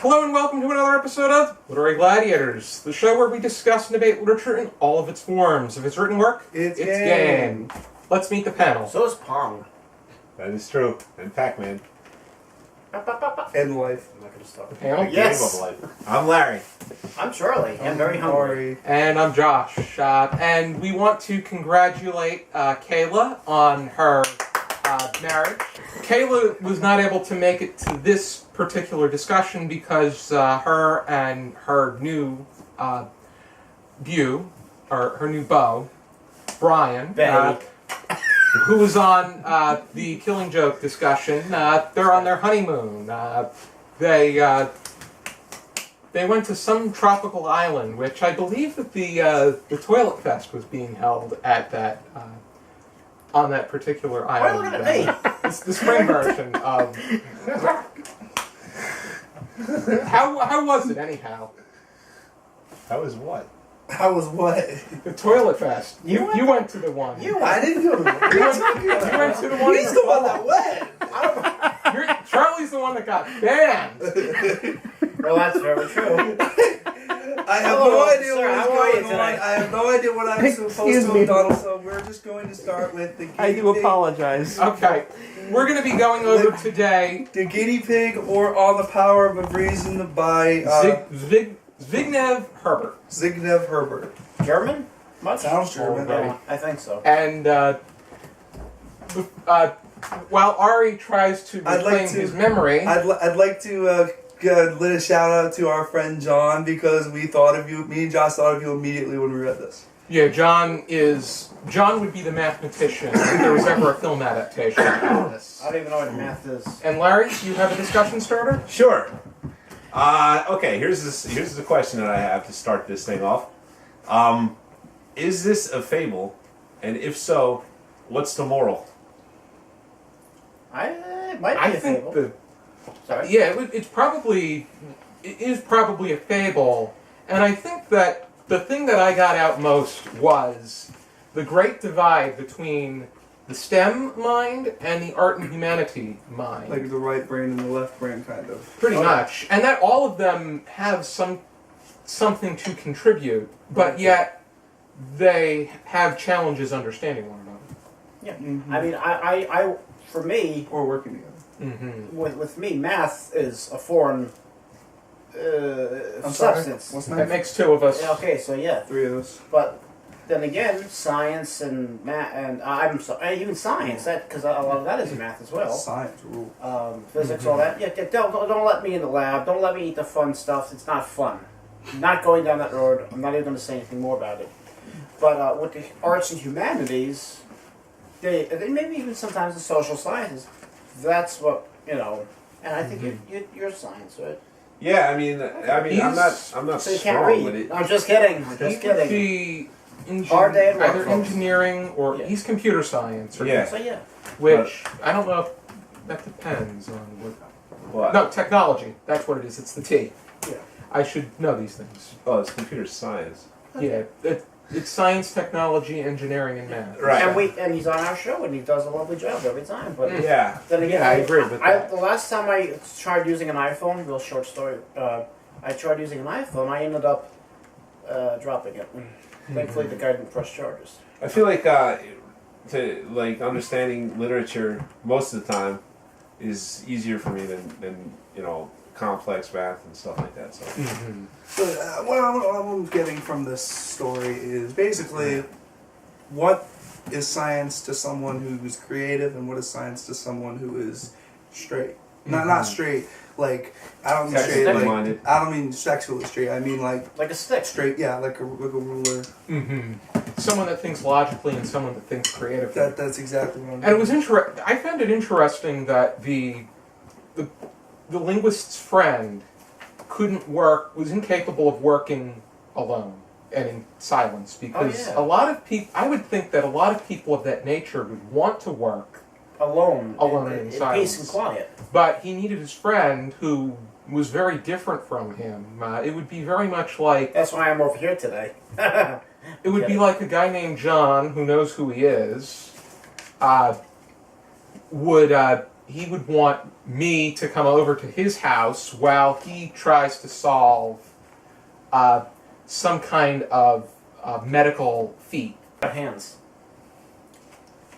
Hello and welcome to another episode of Literary Gladiators, the show where we discuss and debate literature in all of its forms. If it's written work, it's game. Let's meet the panel. So is Pong. That is true. And Pac-Man. And life. I'm not going to stop. The panel? Yes. Game of life. I'm Larry. I'm Charlie. I'm very hungry. And I'm Josh. And we want to congratulate Kayla on her marriage. Kayla was not able to make it to this particular discussion because her and her new her new beau, Brian, who was on the Killing Joke discussion, they're on their honeymoon. They went to some tropical island, which I believe that the Toilet Fest was being held at that on that particular island. Why are you looking at me? The spring version of. How was it anyhow? That was what? How was what? The Toilet Fest. You went to the one. I didn't go to the one. You went to the one. He's the one that went. Charlie's the one that got banned. Well, that's very true. I have Hello, no idea sir, what's how are you going on. today? I have no idea what I'm supposed to have done, so we're just going to start with the guinea I do pig. apologize. Okay, we're going to be going over today The guinea pig or On the Power of Reason by Zbigniew Herbert. Zbigniew Herbert. German? Much? Sounds German. Already. I think so. And while Ari tries to I'd like reclaim to- his memory, I'd like to let a shout out to our friend John because me and Josh thought of you immediately when we read this. yeah, John would be the mathematician if there was ever a film adaptation of this. I don't even know what math is. And Larry, you have a discussion starter? Sure. Okay, here's the question that I have to start this thing off. Is this a fable? And if so, what's the moral? It might be I a think fable. Sorry? yeah, it is probably a fable, and I think that the thing that I got out most was the great divide between the STEM mind and the art and humanity mind. Like the right brain and the left brain, kind of. Pretty much. And that all of them have something to contribute, but yet they have challenges understanding one another. Yeah. Mhm. I mean, I for me, Or working together. Mm-hmm. with me, math is a foreign I'm sorry? substance. What's That next? makes two of us. Yeah, okay, so yeah. Three of us. But then again, science and math, and even science, that because a lot of that is math as well. Science rule. Physics, all that. Yeah, don't let me in the lab. Don't let me eat the fun stuff. It's not fun. I'm not going down that road. I'm not even going to say anything more about it. But with the arts and humanities, they maybe even sometimes the social sciences, that's what, and I think you're science, right? Yeah, I mean, I'm not So you can't strong read. with it. I'm just kidding. I'm He just could kidding. be Hard day at work, either folks. engineering or Yeah. he's computer science. Or Yeah. So yeah. Which, I don't know if that depends on what... What? No, technology. That's what it is. It's the T. Yeah. I should know these things. Oh, it's computer science. Yeah, it's science, technology, engineering, and math. Right. And he's on our show and he does a lovely job every time. But Yeah. then again, Yeah, I agree with that. The last time I tried using an iPhone, real short story. I tried using an iPhone. I ended up dropping it. Thankfully, the guy didn't press charges. I feel like understanding literature most of the time is easier for me than complex math and stuff like that. So Mm-hmm. So what I'm getting from this story is basically what is science to someone who's creative and what is science to someone who is straight. Not straight. Like I don't mean straight. Sexually Like minded. I don't mean sexually straight. I mean like Like a stick. straight. Yeah, like a ruler. Mm-hmm. Someone that thinks logically and someone that thinks creatively. That's exactly what I'm. And it was I found it interesting that the linguist's friend was incapable of working alone and in silence because yeah. a lot of people. I would think that a lot of people of that nature would want to work Alone in peace silence. and quiet. But he needed his friend who was very different from him. It would be very much like... That's why I'm over here today. It would be like a guy named John, who knows who he is, would he would want me to come over to his house while he tries to solve some kind of medical feat. Hands.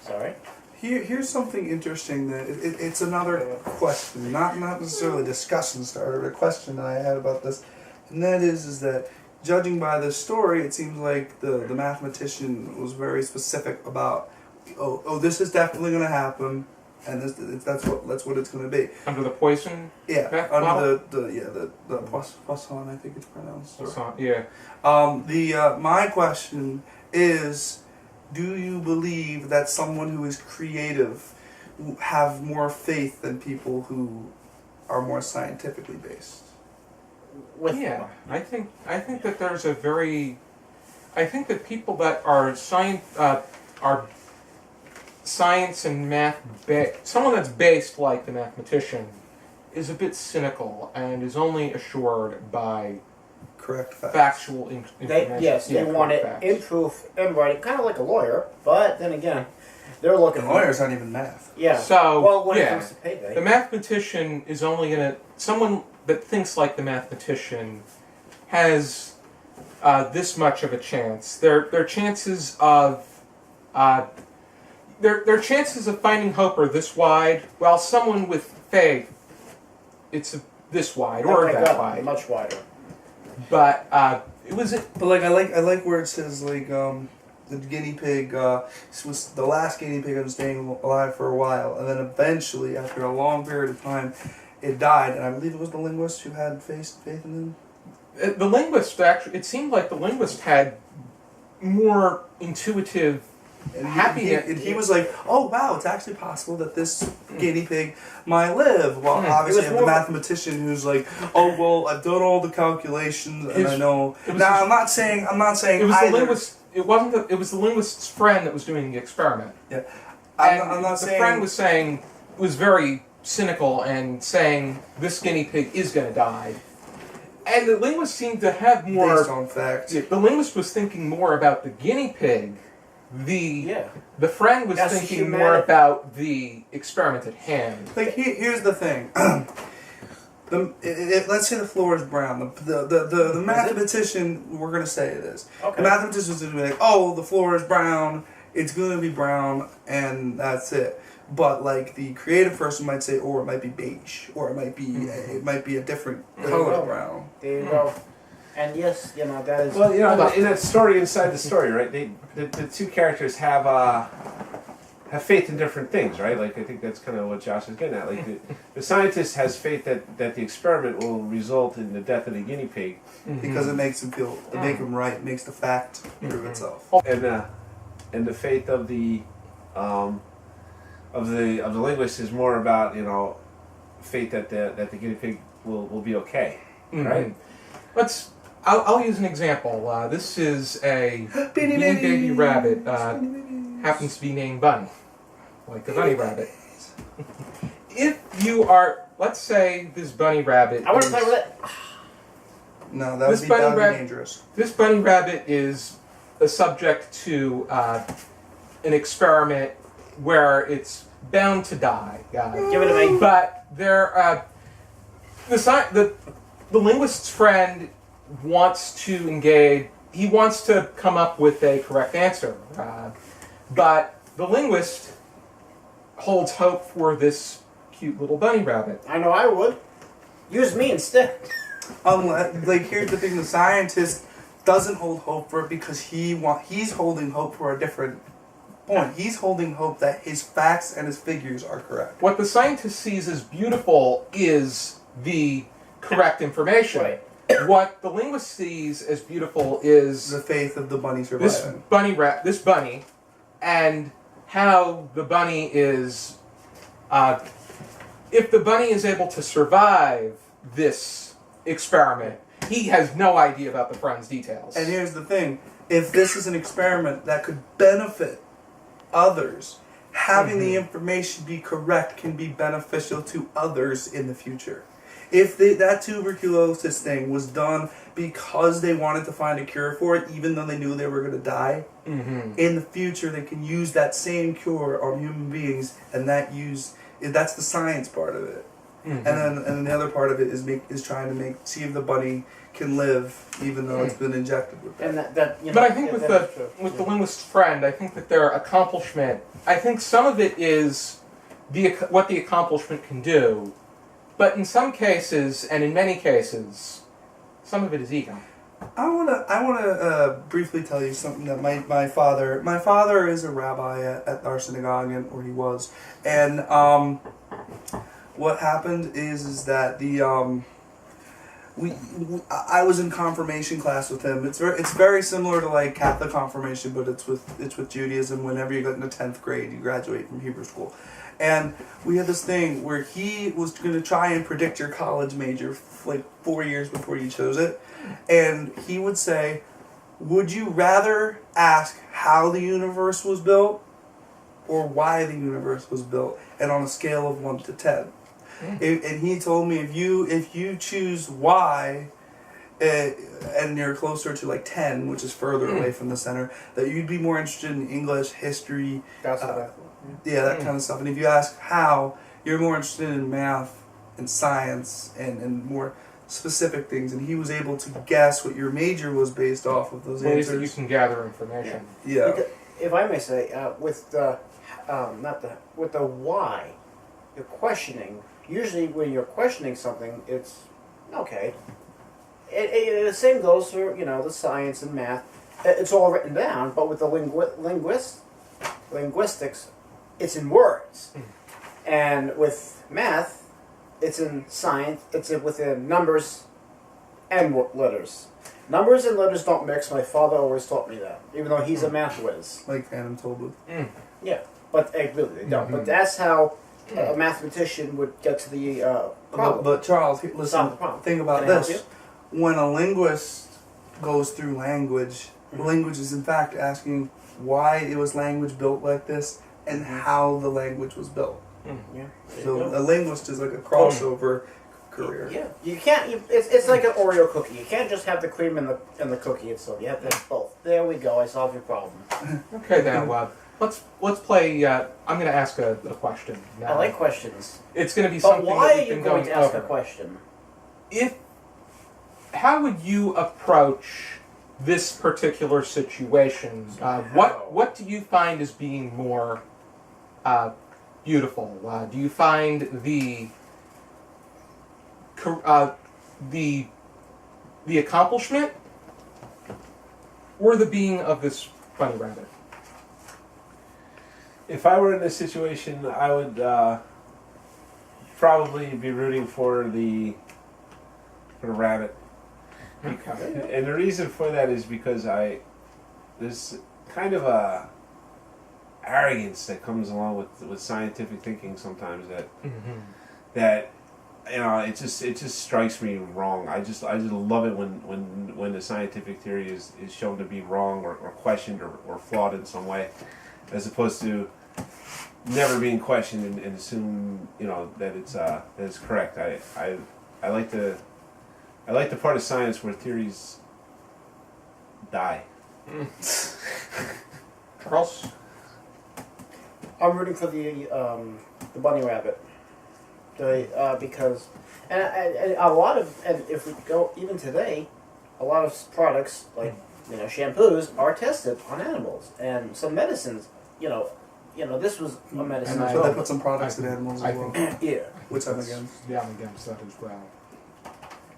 Sorry. Here's something interesting that it's another question, not necessarily a discussion starter, but a question that I had about this, and that is that judging by this story, it seems like the mathematician was very specific about, oh, this is definitely going to happen, and that's what it's going to be. Under the poison? Yeah, math under model? the Poisson, I think it's pronounced. Poisson, yeah. My question is, do you believe that someone who is creative have more faith than people who are more scientifically based? Yeah, I think that there's a very, I think that people that are science and math someone that's based like the mathematician is a bit cynical and is only assured by Correct facts. factual information. They want it facts. in proof, in writing, kind of like a lawyer, but then again, they're looking And lawyers aren't even math. Yeah. So, well, when it yeah, comes to payday. the mathematician is only someone that thinks like the mathematician has this much of a chance. Their chances of their chances of finding hope are this wide, while someone with faith, it's this wide or that wide. Much wider. But it was. But like I like where it says like the guinea pig was the last guinea pig was staying alive for a while, and then eventually, after a long period of time, it died. And I believe it was the linguist who had faith in him. The linguist actually. It seemed like the linguist had more intuitive. And he was like, "Oh wow, it's actually possible that this guinea pig might live." Well, obviously, you have the mathematician who's like, "Oh well, I've done all the calculations and I know." Now, I'm not saying it was either. the linguist. It wasn't. It was the linguist's friend that was doing the experiment. Yeah, I'm not the saying. friend was very cynical and saying this guinea pig is going to die. And the linguist seemed to have more. Based on fact. The linguist was thinking more about the guinea pig. The friend was thinking more about the experiment at hand. Like here's the thing. Let's say the floor is brown. The mathematician, we're gonna say it is. Okay. The mathematician is gonna be like, oh, the floor is brown. It's gonna be brown, and that's it. But like the creative person might say, or it might be beige, or it might be a different color of brown. There you go. And yes, that is. Well, in that story inside the story, right? The two characters have faith in different things, right? Like I think that's kind of what Josh is getting at. Like the scientist has faith that the experiment will result in the death of the guinea pig Because it makes him feel, it makes him right, it makes the fact prove itself. and the faith of the linguist is more about faith that the guinea pig will be okay, right? I'll use an example. This is a baby rabbit. Happens to be named Bunny, like the bunny rabbit. If you are, let's say, this bunny rabbit. I want to play with it. No, that would be dangerous. This bunny rabbit is a subject to an experiment where it's bound to die. Give it a me. But the linguist's friend wants to engage. He wants to come up with a correct answer, but the linguist holds hope for this cute little bunny rabbit. I know I would. Use me instead. Here's the thing: the scientist doesn't hold hope for it because he's holding hope for a different point. He's holding hope that his facts and his figures are correct. What the scientist sees as beautiful is the correct information. Right. What the linguist sees as beautiful is The faith of the bunny surviving. this bunny, and how the bunny is. If the bunny is able to survive this experiment, he has no idea about the friend's details. And here's the thing: if this is an experiment that could benefit others, having the information be correct can be beneficial to others in the future. If that tuberculosis thing was done because they wanted to find a cure for it, even though they knew they were going to die, in the future they can use that same cure on human beings, and That's the science part of it. Mhm. And then the other part of it is trying to see if the bunny can live even though it's been injected with that. And that you know, But I think yeah, with that is true. the linguist's friend, I think that their accomplishment, I think some of it is what the accomplishment can do, but in some cases, and in many cases, some of it is ego. I wanna briefly tell you something that my father is a rabbi at our synagogue, or he was, and what happened is that I was in confirmation class with him. It's very similar to like Catholic confirmation, but it's with Judaism. Whenever you get into 10th grade, you graduate from Hebrew school. And we had this thing where he was going to try and predict your college major like 4 years before you chose it. And he would say, would you rather ask how the universe was built or why the universe was built? And on a scale of 1 to 10. And he told me if you choose why, and you're closer to like 10, which is further away from the center, that you'd be more interested in English, history, That's that kind of stuff. And if you ask how, you're more interested in math and science and more specific things. And he was able to guess what your major was based off of those Ways that you answers. can gather information. Yeah. If I may say, with the why, the questioning. Usually, when you're questioning something, it's okay. The same goes for the science and math. It's all written down, but with the linguistics, it's in words, and with math, it's in science. It's within numbers and letters. Numbers and letters don't mix. My father always taught me that, even though he's a math whiz. Like Phantom Tollbooth. Yeah, but really they don't. But that's how a mathematician would get to the problem. But Charles, listen, Solve the problem. think about Can I help this. When a linguist goes through language, language is in fact asking why it was language built like this and how the language was built. Yeah. So a linguist is like a crossover career. Yeah, you can't. It's like an Oreo cookie. You can't just have the cream in the cookie itself. You have to have both. There we go. I solved your problem. Okay, now let's play. I'm going to ask a question. Now. I like questions. It's going to be But something why that are we've you been going to ask over. a question? How would you approach this particular situation? What do you find as being more beautiful? Do you find the accomplishment or the being of this bunny rabbit? If I were in this situation, I would probably be rooting for the rabbit. Okay. And the reason for that is because there's kind of a arrogance that comes along with scientific thinking sometimes that it just strikes me wrong. I just love it when the scientific theory is shown to be wrong or questioned or flawed in some way, as opposed to never being questioned and assume that it's correct. I like the part of science where theories die. Charles? I'm rooting for the bunny rabbit. Because and a lot of, and if we go even today, a lot of products like shampoos are tested on animals, and some medicines. This was a medicine. And So they put some products in animals as well. Yeah. Which I'm against. Yeah, I'm against that as well.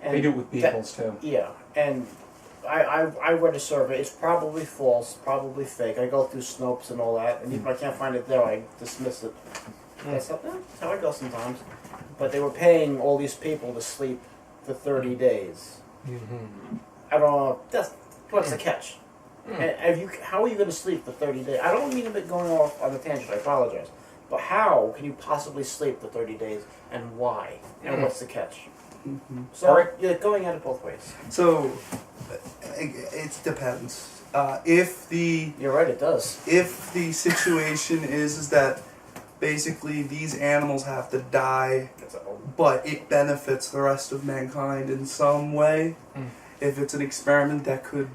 And They do it with beetles too. Yeah, and I read a survey. It's probably false, probably fake. I go through Snopes and all that, and if I can't find it there, I dismiss it. That's how I go sometimes. But they were paying all these people to sleep for 30 days. I don't know. What's the catch? And how are you going to sleep for 30 days? I don't mean to be going off on a tangent. I apologize. But how can you possibly sleep for 30 days, and why? And what's the catch? So you're going at it both ways. So it depends. You're right. It does. If the situation is that basically these animals have to die, but it benefits the rest of mankind in some way, if it's an experiment that could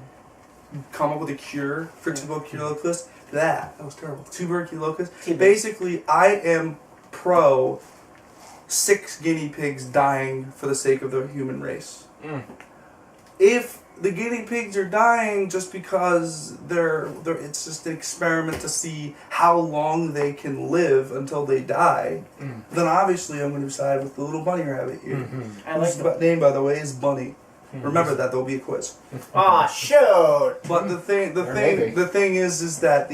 come up with a cure for tuberculosis, that was terrible. Tuberculosis. TB. Basically, I am pro 6 guinea pigs dying for the sake of the human race. If the guinea pigs are dying just because it's just an experiment to see how long they can live until they die, then obviously I'm going to side with the little bunny rabbit here. I like Whose name, by the way, is Bunny. Remember that, there'll be a quiz. Ah, shoot! But the thing is that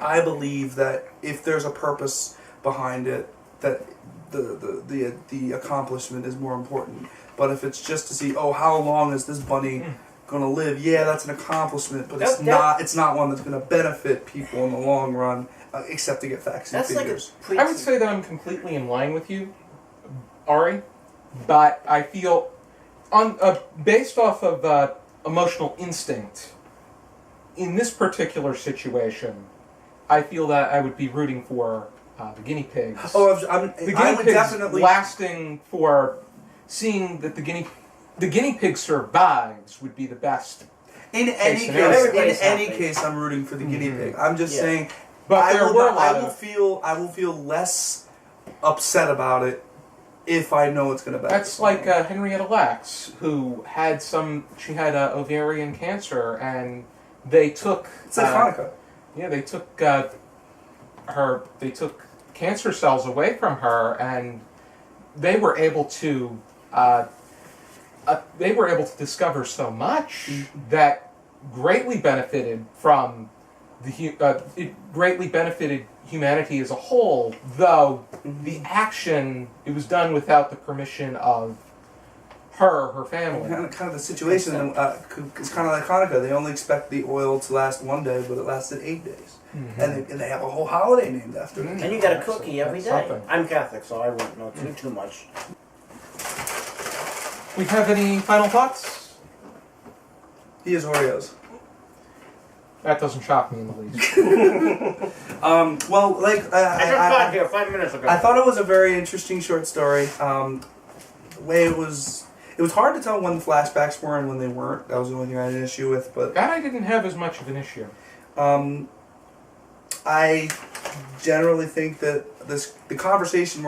I believe that if there's a purpose behind it, that the accomplishment is more important. But if it's just to see, how long is this bunny gonna live? Yeah, that's an accomplishment, but it's not one that's gonna benefit people in the long run, except to get facts and figures. I would say that I'm completely in line with you, Ari, but I feel based off of emotional instinct, in this particular situation, I feel that I would be rooting for the guinea pigs. The guinea pigs definitely lasting for seeing that the guinea pig survives would be the best. In any case, I'm rooting for the guinea pig. I'm just saying, but I will feel less upset about it if I know it's going to benefit. That's like Henrietta Lacks, who had ovarian cancer, and they took. It's like Hanukkah. Yeah, they took They took cancer cells away from her, and they were able to. They were able to discover so much that greatly benefited from it greatly benefited humanity as a whole, though the action, it was done without the permission of her family. Kind of the situation, it's kind of like Hanukkah. They only expect the oil to last one day, but it lasted 8 days. And they have a whole holiday named after it. And you got a cookie every day. Something. I'm Catholic, so I won't know too much. We have any final thoughts? He has Oreos. That doesn't shock me in the least. Well, like I just got here 5 minutes ago. I thought it was a very interesting short story. The way it was hard to tell when the flashbacks were and when they weren't. That was the only thing I had an issue with. But that I didn't have as much of an issue. I generally think that the conversation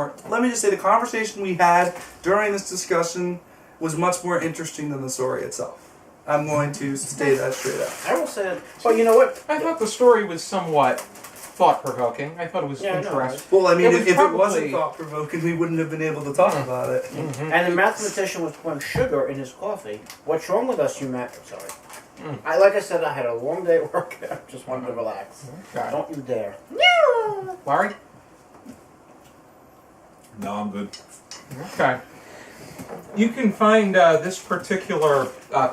we had during this discussion was much more interesting than the story itself. I'm going to say that straight up. I will say that. Well, you know what? I thought the story was somewhat thought-provoking. I thought it was interesting. Well, I mean, if it wasn't thought-provoking, we wouldn't have been able to talk about it. And the mathematician was putting sugar in his coffee. What's wrong with us, Sorry. Like I said, I had a long day at work. I just wanted to relax. Okay. Don't you dare. Larry? No, I'm good. Okay. You can find this particular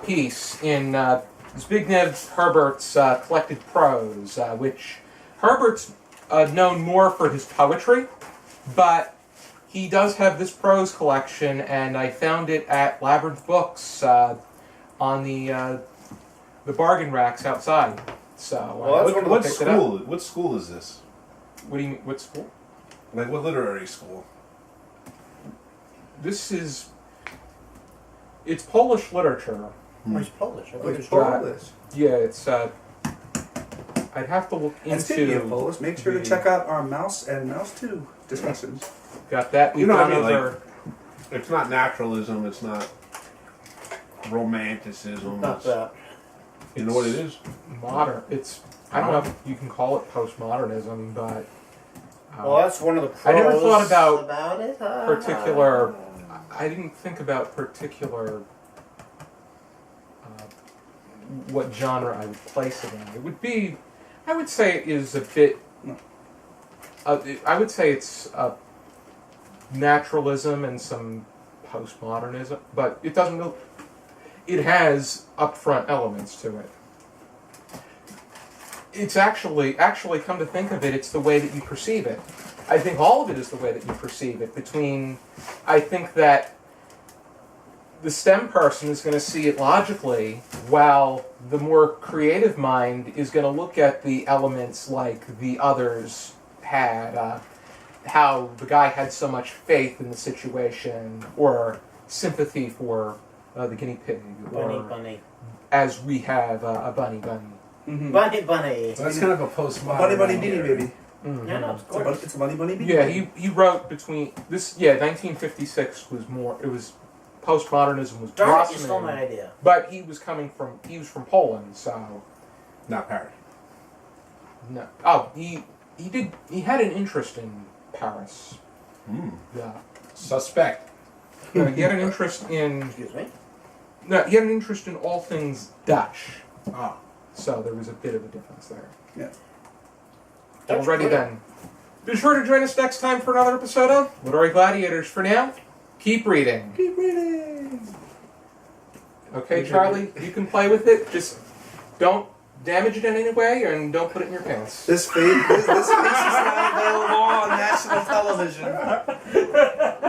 piece in Zbigniew Herbert's collected prose, which Herbert's known more for his poetry, but he does have this prose collection, and I found it at Labyrinth Books on the bargain racks outside. So, What school is this? What do you mean? What school? Like what literary school? It's Polish literature. Oh, he's Polish. It's Polish. Yeah, it's. I'd have to look And speaking of into. Polish, make sure to check out our Mouse and Mouse 2 discussions. Got that? You know what I We've mean? gone over. It's not naturalism. It's not romanticism. Not It's, that. you know what it is? Modern. It's. I don't know if you can call it postmodernism, but. Well, that's one of the pros I never thought about it. particular. I didn't think about particular. What genre I would place it in. It would be. I would say it is a bit. I would say it's naturalism and some postmodernism, but it doesn't. Really, it has upfront elements to it. It's actually come to think of it, it's the way that you perceive it. I think all of it is the way that you perceive it. I think that the STEM person is going to see it logically, while the more creative mind is going to look at the elements like the others had, how the guy had so much faith in the situation, or sympathy for the guinea pig, or Bunny. as we have a bunny. Bunny. So that's kind of a postmodern. Bunny, idea. baby. Yeah, no, it's It's a, gorgeous. it's a money bunny beat. Yeah, he wrote between this. Yeah, 1956 was more. It was postmodernism was Darn it, you stole my blossoming, idea. but he was from Poland, so Not Paris. no. Oh, he had an interest in Paris. Yeah. Suspect. No, he had an interest in. Excuse me. No, he had an interest in all things Dutch. Ah. So there was a bit of a difference there. Yeah. Dutch Alrighty good. then. Be sure to join us next time for another episode of Literary Gladiators. For now, keep reading. Keep reading. Okay, Charlie, you can play with it. Just don't damage it in any way and don't put it in your pants. This face is now available on national television.